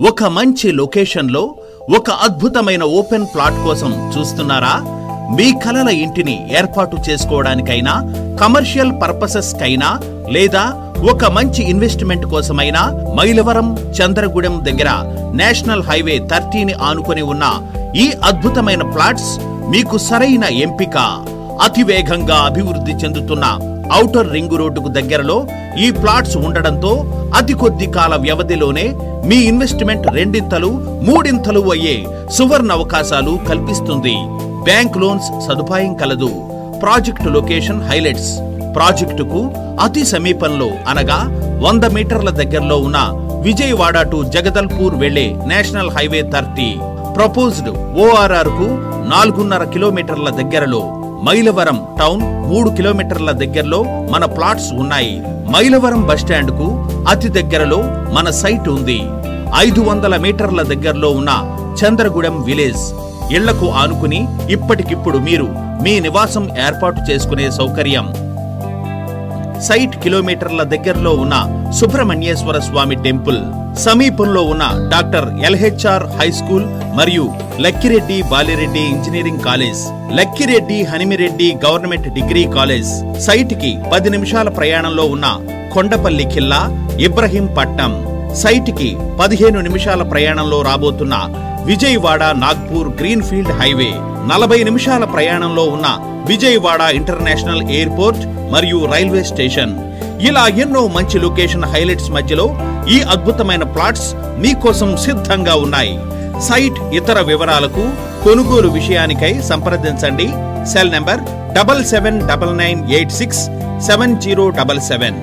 ఒక మంచి లొకేషన్లో ఒక అద్భుతమైన ఓపెన్ ప్లాట్ కోసం చూస్తున్నారా? మీ కలల ఇంటిని ఏర్పాటు చేసుకోవడానికైనా, కమర్షియల్ పర్పసెస్ కైనా, లేదా ఒక మంచి ఇన్వెస్ట్మెంట్ కోసమైనా మైలవరం చంద్రగూడెం దగ్గర నేషనల్ హైవే 30ని ఆనుకొని ఉన్న ఈ అద్భుతమైన ప్లాట్స్ మీకు సరైన ఎంపిక. అతివేగంగా అభివృద్ధి చెందుతున్న ఔటర్ రింగ్ రోడ్డుకు దగ్గరలో ఈ ప్లాట్స్ ఉండడంతో అతి కొద్ది కాల వ్యవధిలోనే మీ ఇన్వెస్ట్మెంట్ రెండింతలు మూడింతలు అయ్యే సువర్ణ అవకాశాలు కల్పిస్తుంది. బ్యాంక్ లోన్స్ సదుపాయం కలదు. Project location highlights. ప్రాజెక్టుకు అతి సమీపంలో అనగా 100 మీటర్ల దగ్గరలో ఉన్న విజయవాడ టు జగదల్పూర్ వెళ్లే నేషనల్ హైవే 30. ప్రపోజ్డ్ ORR కు 4.5 కిలోమీటర్ల దగ్గరలో. మైలవరం టౌన్ 3 కిలోమీటర్ల దగ్గరలో మన ప్లాట్స్ ఉన్నాయి. మైలవరం బస్టాండ్ కు అతి దగ్గరలో మన సైట్ ఉంది. 500 మీటర్ల దగ్గరలో ఉన్న చంద్రగూడెం విలేజ్. ఇళ్లకు ఆనుకుని ఇప్పటికిప్పుడు మీరు మీ నివాసం ఏర్పాటు చేసుకునే సౌకర్యం. సైట్ కిలోమీటర్ల దగ్గరలో ఉన్న సుబ్రహ్మణ్యేశ్వర స్వామి టెంపుల్. సమీపంలో ఉన్న డాక్టర్ LHR హై స్కూల్ మరియు Lakkireddy Balireddy engineering college, Lakkireddy Hanimireddy government degree college. Site కి 10 నిమిషాల ప్రయాణంలో ఉన్న కొండపల్లి ఖిల్లా, ఇబ్రహీంపట్నం. సైట్ కి 15 నిమిషాల ప్రయాణంలో రాబోతున్న Vijayawada Nagpur green field highway. 40 నిమిషాల ప్రయాణంలో ఉన్న విజయవాడ ఇంటర్నేషనల్ ఎయిర్పోర్ట్ మరియు రైల్వే స్టేషన్. ఇలా ఎన్నో మంచి లొకేషన్ హైలైట్స్ మధ్యలో ఈ అద్భుతమైన ప్లాట్స్ మీకోసం సిద్ధంగా ఉన్నాయి. సైట్ ఇతర వివరాలకు, కొనుగోలు విషయానికై సంప్రదించండి. Cell number 7799867077.